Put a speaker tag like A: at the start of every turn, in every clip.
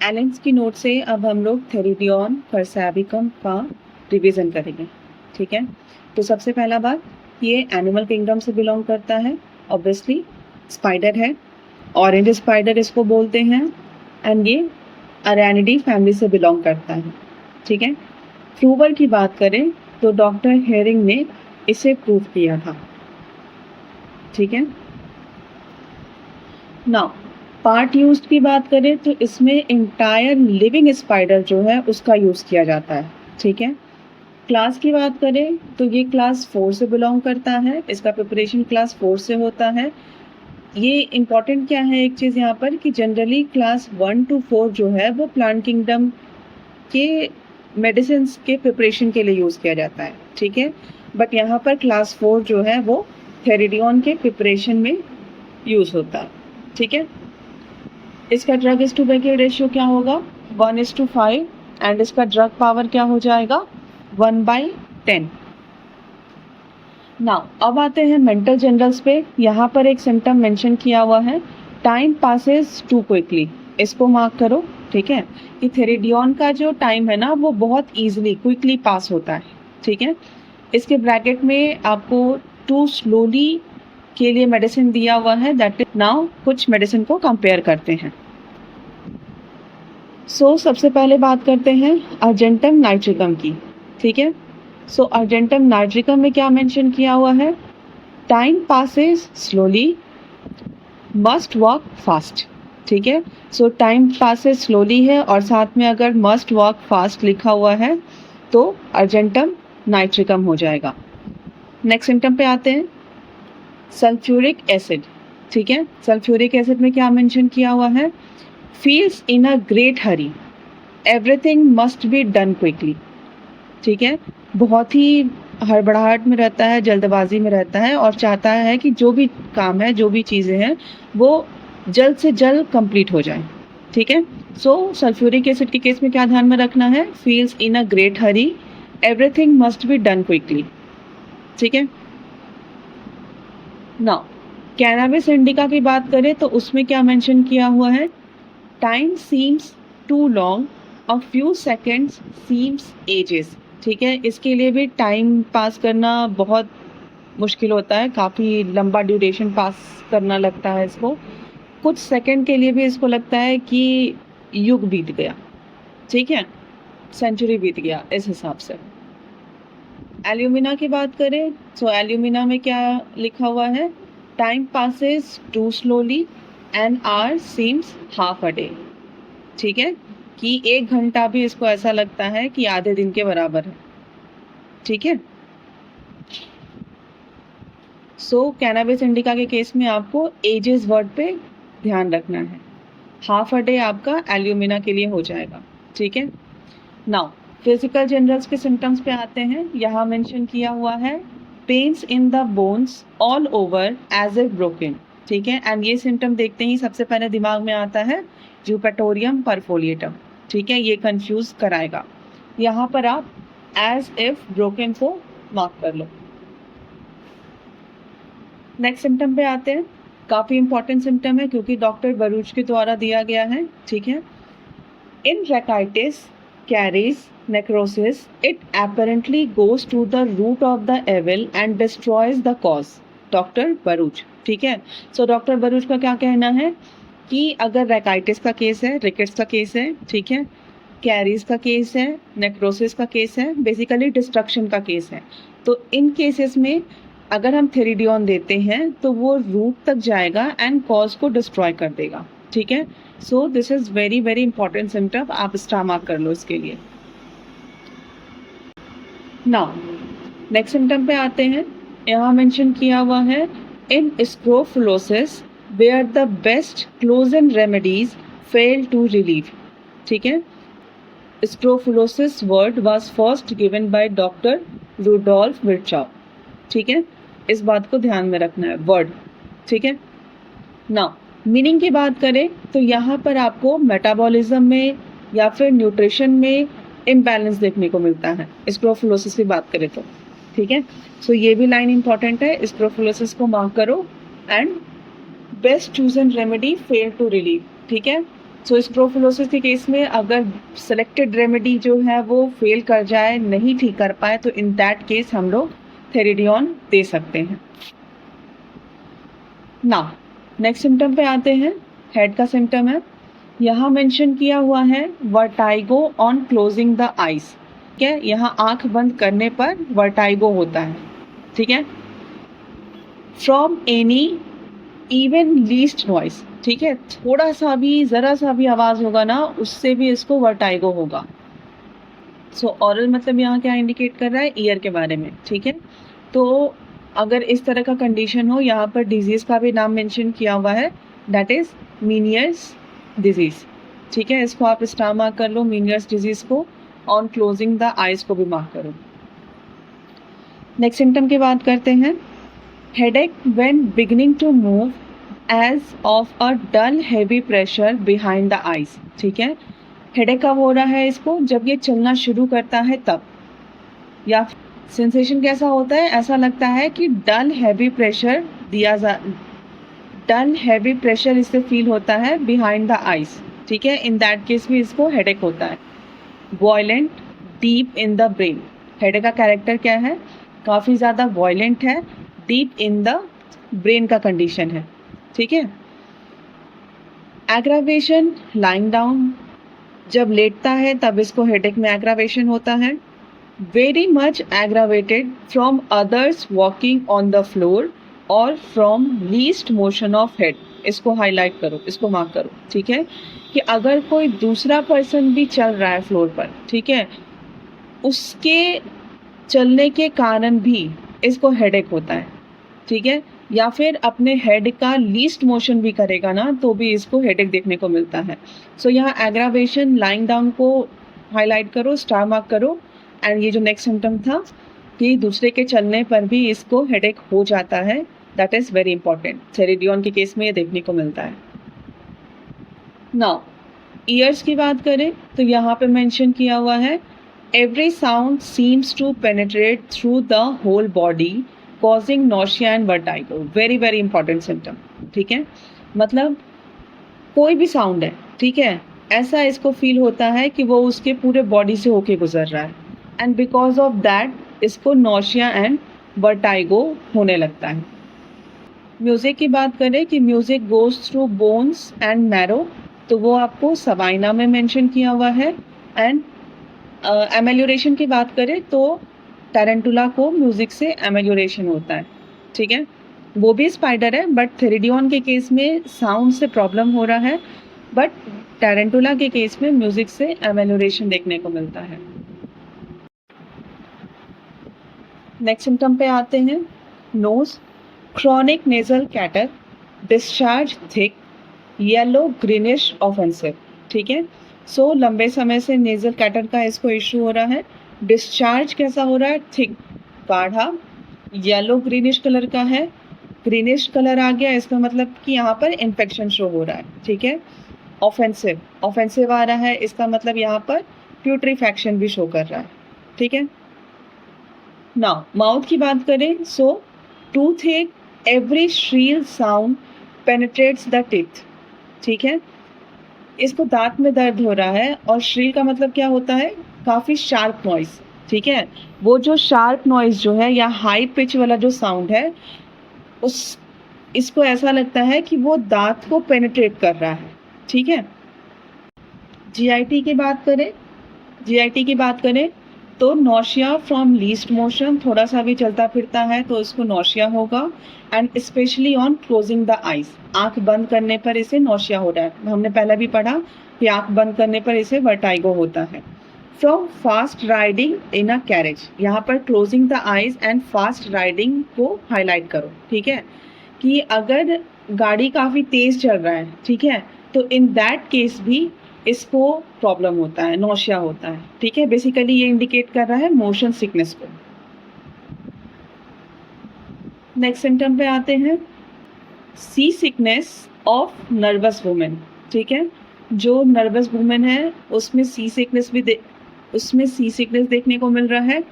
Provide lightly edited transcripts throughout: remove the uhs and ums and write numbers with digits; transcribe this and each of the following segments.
A: एलेंस की नोट से अब हम लोग थेरिडियन फरसैबिकम का रिवीजन करेंगे। ठीक है, तो सबसे पहला बात, ये एनिमल किंगडम से बिलोंग करता है, ऑब्वियसली स्पाइडर है, ऑरेंज स्पाइडर इसको बोलते हैं, एंड ये अरैनिडी फैमिली से बिलोंग करता है। ठीक है, प्रूवर की बात करें तो डॉक्टर हेरिंग ने इसे प्रूव किया था। ठीक है, नाउ पार्ट यूज्ड की बात करें तो इसमें इंटायर लिविंग स्पाइडर जो है उसका यूज़ किया जाता है। ठीक है, क्लास की बात करें तो ये क्लास 4 से बिलोंग करता है, इसका प्रिपरेशन क्लास 4 से होता है। ये इम्पॉर्टेंट क्या है एक चीज़ यहाँ पर कि जनरली क्लास 1 to 4 जो है वो प्लांट किंगडम के मेडिसिन के प्रिपरेशन के लिए यूज़ किया जाता है। ठीक है, बट यहाँ पर क्लास 4 जो है वो थेरिडियन के प्रिपरेशन में यूज़ होता है। ठीक है, इसका ड्रग इज टू बेकिल रेशियो क्या होगा 1:5 एंड इसका ड्रग पावर क्या हो जाएगा 1/10। नाउ अब आते हैं मेंटल जनरल्स पे। यहाँ पर एक सिम्टम मेंशन किया हुआ है, टाइम पासेस टू क्विकली, इसको मार्क करो। ठीक है, कि थेरिडियन का जो टाइम है ना वो बहुत ईजिली क्विकली पास होता है। ठीक है, इसके ब्रैकेट में आपको टू स्लोली के लिए मेडिसिन दिया हुआ है, दैट इज नाउ कुछ मेडिसिन को कंपेयर करते हैं। सबसे पहले बात करते हैं अर्जेंटम नाइट्रिकम की। ठीक है, अर्जेंटम नाइट्रिकम में क्या मेंशन किया हुआ है, time passes slowly, must walk fast. ठीक है, टाइम पासेस स्लोली है और साथ में अगर मस्ट वॉक फास्ट लिखा हुआ है तो अर्जेंटम नाइट्रिकम हो जाएगा। नेक्स्ट सिम्टम पे आते हैं, सल्फ्यूरिक एसिड। ठीक है, सल्फ्यूरिक एसिड में क्या मेंशन किया हुआ है, feels in a great Hari, everything must be done quickly. ठीक है, बहुत ही हड़बड़ाहट में रहता है, जल्दबाजी में रहता है और चाहता है कि जो भी काम है, जो भी चीज़ें हैं वो जल्द से जल्द कंप्लीट हो जाए। ठीक है, सल्फ्यूरिक एसिड के केस में क्या ध्यान में रखना है, feels in a great Hari, everything must be done quickly. ठीक है, नाउ कैनाबिस इंडिका की बात करें तो उसमें क्या मेंशन किया हुआ है, time seems too long, a few seconds seems ages. ठीक है, इसके लिए भी टाइम पास करना बहुत मुश्किल होता है, काफ़ी लंबा ड्यूरेशन पास करना लगता है इसको, कुछ सेकंड के लिए भी इसको लगता है कि युग बीत गया। ठीक है, सेंचुरी बीत गया इस हिसाब से। एल्यूमिना की बात करें एल्यूमिना में क्या लिखा हुआ है, time passes too slowly and hour seems half a day. ठीक है, कि 1 घंटा भी इसको ऐसा लगता है कि आधे दिन के बराबर है। ठीक है, कैनाबिस इंडिका के केस में आपको एजेस वर्ड पे ध्यान रखना है, हाफ अ डे आपका एल्यूमिना के लिए हो जाएगा। ठीक है, नाउ फिजिकल जनरल्स के सिम्टम्स पे आते हैं। यहाँ मेंशन किया हुआ है, pains in the bones all over as if broken. ठीक है, एंड ये सिम्टम देखते ही सबसे पहले दिमाग में आता है यूपेटोरियम परफोलिएटम। ठीक है, ये कंफ्यूज कराएगा। यहाँ पर आप एज इफ ब्रोकन को मार्क कर लो। नेक्स्ट सिम्टम पे आते हैं, काफ़ी इंपॉर्टेंट सिम्टम है क्योंकि डॉक्टर बरूच के द्वारा दिया गया है। ठीक है, इन रैकाइटिस carries necrosis, it apparently goes to the root of the evil and destroys the cause. Doctor Baruch. ठीक है, डॉक्टर बरूच का क्या कहना है कि अगर रैकाइटिस का केस है, रिकेट्स का केस है, ठीक है, कैरीज का केस है, नेक्रोसिस का केस है, बेसिकली डिस्ट्रक्शन का केस है, तो इन केसेस में अगर हम थेरिडियन देते हैं तो वो रूट तक जाएगा एंड कॉज को डिस्ट्रॉय कर देगा। ठीक है, this is very very important symptom, आप स्टार मार्क कर लो इसके लिए। नाउ नेक्स्ट सिम्टम पे आते हैं। यहाँ मेंशन किया हुआ है, in scrofulosis where the best chosen remedies fail to relieve. ठीक है, scrofulosis word was first given by doctor Rudolf Virchow. ठीक है, इस बात को ध्यान में रखना है, वर्ड। ठीक है, नाउ मीनिंग की बात करें तो यहाँ पर आपको मेटाबॉलिज्म में या फिर न्यूट्रिशन में इम्बैलेंस देखने को मिलता है स्क्रोफुलोसिस की बात करें तो। ठीक है, ये भी लाइन इंपॉर्टेंट है, स्क्रोफुलोसिस को मार्क करो and best chosen remedy fail to relieve. ठीक है, सो इस प्रोफिलोसिस के केस में अगर सेलेक्टेड रेमेडी जो है वो फेल कर जाए, नहीं ठीक कर पाए, तो इन दैट केस हम लोग थेरिडियन दे सकते हैं। नाउ नेक्स्ट सिम्टम पे आते हैं। हेड का सिम्टम है, यहाँ मेंशन किया हुआ है vertigo on closing the eyes. ठीक है, यहाँ आंख बंद करने पर वर्टाइगो होता है। ठीक है, from any even least noise. ठीक है, थोड़ा सा भी, ज़रा सा भी आवाज़ होगा ना, उससे भी इसको वर्टाइगो होगा। सो ऑरल मतलब यहाँ क्या इंडिकेट कर रहा है, ईयर के बारे में। ठीक है, तो अगर इस तरह का कंडीशन हो, यहाँ पर डिजीज़ का भी नाम मेंशन किया हुआ है, दैट इज़ मीनियर्स डिजीज़। ठीक है, इसको आप स्टार मार्क कर लो, मीनियर्स डिजीज़ को। ऑन क्लोजिंग द आइज़ को भी मार्क करो। नेक्स्ट सिम्टम की बात करते हैं। Headache when beginning to move as of a dull heavy pressure behind the eyes. ठीक है, हेडेक कब हो रहा है इसको, जब ये चलना शुरू करता है तब। या सेंसेशन कैसा होता है, ऐसा लगता है कि डल हैवी प्रेशर डल हैवी प्रेशर इससे फील होता है बिहाइंड द आइज़। ठीक है, इन दैट केस भी इसको हेडेक होता है। Violent deep in the brain. Headache का कैरेक्टर क्या है, काफ़ी ज़्यादा वॉयलेंट है, डीप इन द ब्रेन का कंडीशन है। ठीक है, एग्रावेशन लाइंग डाउन, जब लेटता है तब इसको हेडेक में एग्रावेशन होता है। Very much aggravated from others walking on the floor और from least motion of head. इसको हाईलाइट करो, इसको मार्क करो। ठीक है, कि अगर कोई दूसरा पर्सन भी चल रहा है फ्लोर पर, ठीक है, उसके चलने के कारण भी इसको हेडेक होता है। ठीक है, या फिर अपने हेड का लीस्ट मोशन भी करेगा ना, तो भी इसको हेडेक देखने को मिलता है। सो यहाँ एग्रावेशन लाइंग डाउन को हाईलाइट करो, स्टार मार्क करो। एंड ये जो नेक्स्ट सिम्टम था कि दूसरे के चलने पर भी इसको हेडेक हो जाता है, दैट इज़ वेरी इंपॉर्टेंट। थेरिडियन के केस में ये देखने को मिलता है। नाउ ईयर्स की बात करें तो यहाँ पे मेंशन किया हुआ है, every sound seems to penetrate through the whole body causing nausea and vertigo. Very very important symptom. ठीक है, मतलब कोई भी साउंड है, ठीक है, ऐसा इसको फील होता है कि वो उसके पूरे बॉडी से होके गुजर रहा है, एंड बिकॉज ऑफ दैट इसको नॉशिया एंड वर्टाइगो होने लगता है। म्यूज़िक की बात करें कि music goes through bones and marrow, तो वो आपको सवाइना में मेंशन किया हुआ है। एंड एमेल्यूरेशन की बात करें तो टैरेंटुला को म्यूज़िक से एमेल्यूरेशन होता है। ठीक है, वो भी स्पाइडर है, बट थेरिडियन के केस में साउंड से प्रॉब्लम हो रहा है, बट टैरेंटुला के केस में म्यूज़िक से एमेल्यूरेशन देखने को मिलता है। नेक्स्ट सिम्टम पे आते हैं। Nose, chronic nasal catarrh, discharge thick, yellow greenish offensive. ठीक है, सो लंबे समय से नेजल कैटर का इसको इशू हो रहा है। डिस्चार्ज कैसा हो रहा है, थिक, गाढ़ा, येलो ग्रीनिश कलर का है। ग्रीनिश कलर आ गया, इसका मतलब कि यहाँ पर इन्फेक्शन शो हो रहा है। ठीक है, ऑफेंसिव, ऑफेंसिव आ रहा है, इसका मतलब यहाँ पर प्यूट्रीफैक्शन भी शो कर रहा है। ठीक है, नाउ माउथ की बात करें, सो टूथ एक, every Srila sound penetrates the teeth. ठीक है, इसको दांत में दर्द हो रहा है, और श्रील का मतलब क्या होता है, काफ़ी शार्प नॉइज़। ठीक है, वो जो शार्प नॉइज़ जो है या हाई पिच वाला जो साउंड है, इसको ऐसा लगता है कि वो दांत को पेनिट्रेट कर रहा है। ठीक है, जीआईटी की बात करें तो नॉशिया फ्रॉम लीस्ट मोशन, थोड़ा सा भी चलता फिरता है तो इसको नॉशिया होगा। And specially on closing the eyes, आंख बंद करने पर इसे नॉशिया हो रहा है। हमने पहले भी पढ़ा कि आंख बंद करने पर इसे वर्टाइगो होता है। From fast riding in a carriage, यहाँ पर closing the eyes and fast riding को हाईलाइट करो। ठीक है, कि अगर गाड़ी काफ़ी तेज़ चल रहा है, ठीक है, तो इन दैट केस भी इसको प्रॉब्लम होता है, नॉशिया होता है। ठीक है, बेसिकली ये इंडिकेट कर रहा है मोशन सिकनेस को। नेक्स्ट सिम्टम पे आते हैं, सी सिकनेस ऑफ नर्वस वुमेन। ठीक है, जो नर्वस वुमेन है उसमें सी सिकनेस देखने को मिल रहा है।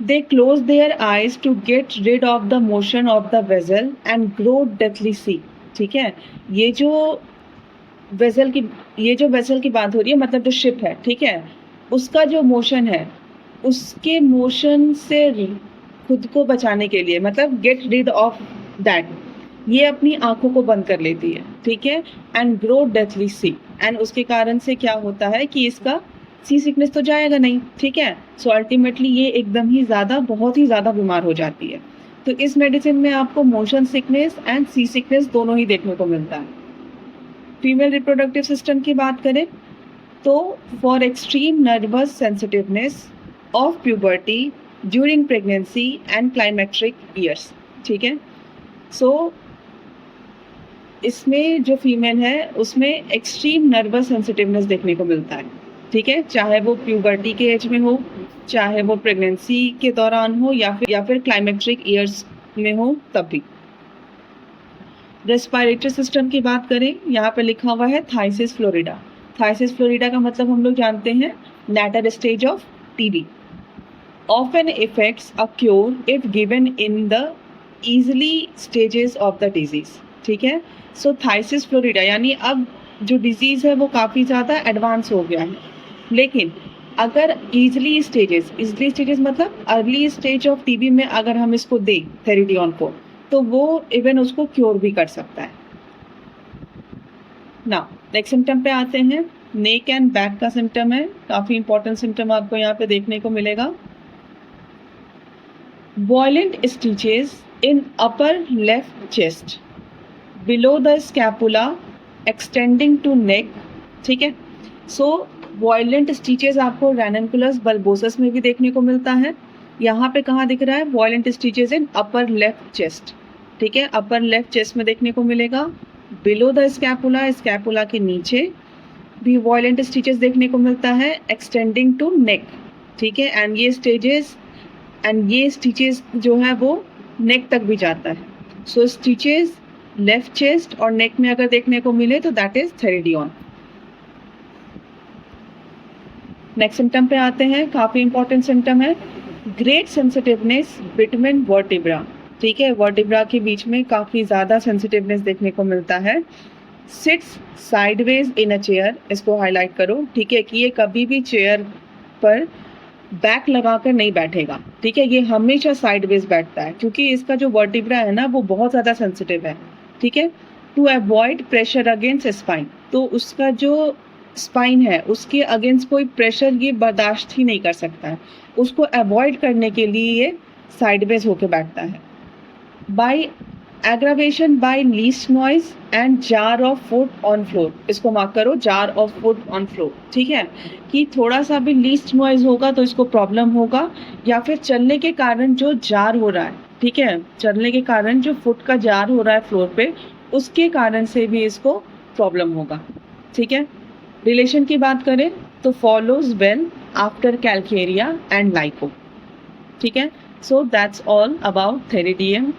A: They close their eyes to get rid of the motion of the vessel and grow deathly sick. ठीक है, ये जो वेसल की, ये जो वेसल की बात हो रही है मतलब जो शिप है, ठीक है, उसका जो मोशन है, उसके मोशन से खुद को बचाने के लिए, मतलब गेट रिड ऑफ दैट, ये अपनी आंखों को बंद कर लेती है, ठीक है, and grow deathly sea, and उसके कारण से क्या होता है कि इसका सी सिकनेस तो जाएगा नहीं, ठीक है, सो अल्टीमेटली ये एकदम ही ज़्यादा, बहुत ही ज़्यादा बीमार हो जाती है। तो इस मेडिसिन में आपको motion sickness and sea sickness दोनों ही देखने को मिलता है। फीमेल रिप्रोडक्टिव सिस्टम की बात करें तो for extreme nervous sensitiveness of puberty during pregnancy and climacteric years, ठीक है, सो इसमें जो फीमेल है उसमें एक्सट्रीम नर्वस सेंसिटिवनेस देखने को मिलता है, ठीक है, चाहे वो प्यूबर्टी के एज में हो, चाहे वो प्रेगनेंसी के दौरान हो, या फिर क्लाइमेक्ट्रिक ईयर्स में हो तब भी। रेस्पिरेटरी सिस्टम की बात करें, यहाँ पे लिखा हुआ है थाइसिस फ्लोरिडा। थाइसिस फ्लोरिडा का मतलब हम लोग जानते हैं latter stage of TB. Often effects a cure if given in the easily stages of the disease, ठीक है, सो थाइसिस फ्लोरिडा यानी अब जो डिजीज है वो काफ़ी ज़्यादा एडवांस हो गया है, लेकिन अगर इजली स्टेजेस मतलब अर्ली स्टेज ऑफ टीबी में अगर हम इसको दें थेरिडियन को, तो वो इवन उसको क्योर भी कर सकता है। ना नेक्स्ट सिम्टम पे आते हैं, नेक एंड बैक का सिम्टम है, काफ़ी इंपॉर्टेंट सिम्टम आपको यहाँ पे देखने को मिलेगा। Violent stitches in upper left chest below the scapula extending to neck, ठीक है, सो वॉयलेंट स्टिचेस आपको रैननकुलस बल्बोसस में भी देखने को मिलता है। यहाँ पे कहाँ दिख रहा है, violent stitches in upper left chest, ठीक है, अपर लेफ्ट चेस्ट में देखने को मिलेगा। बिलो द स्कैपुला, स्कैपुला के नीचे भी वॉयलेंट स्टिचेस देखने को मिलता है, एक्सटेंडिंग टू नेक, ठीक है, एंड ये स्टिचेस जो है वो नेक तक भी जाता है। सो स्टिचेस लेफ्ट चेस्ट और नेक में अगर देखने को मिले तो दैट इज थेरिडियन। नेक्स्ट सिम्टम पे आते हैं, काफ़ी इंपॉर्टेंट सिम्टम है, ग्रेट सेंसिटिवनेस बिटवीन वर्टिब्रा, ठीक है, वर्टिब्रा के बीच में काफ़ी ज़्यादा सेंसिटिवनेस देखने को मिलता है। सिट्स साइडवेज इन अ चेयर, इसको हाईलाइट करो, ठीक है, कि ये कभी भी चेयर पर बैक लगाकर नहीं बैठेगा, ठीक है, ये हमेशा साइडवेज बैठता है क्योंकि इसका जो वर्टिब्रा है ना वो बहुत ज़्यादा सेंसिटिव है, ठीक है। To avoid pressure against spine, तो उसका जो स्पाइन है उसके अगेंस्ट कोई प्रेशर ये बर्दाश्त ही नहीं कर सकता है, उसको अवॉइड करने के लिए ये साइडवेज होकर बैठता है। By aggravation by least noise and jar of foot on floor, इसको मार्क करो, jar of foot on floor, ठीक है, कि थोड़ा सा भी लीस्ट नॉइज होगा तो इसको प्रॉब्लम होगा, या फिर चलने के कारण जो जार हो रहा है, ठीक है, चलने के कारण जो फुट का जार हो रहा है फ्लोर पे, उसके कारण से भी इसको प्रॉब्लम होगा, ठीक है। रिलेशन की बात करें तो follows well after calcarea and lyco, ठीक है, सो दैट्स ऑल अबाउट थेरिडियम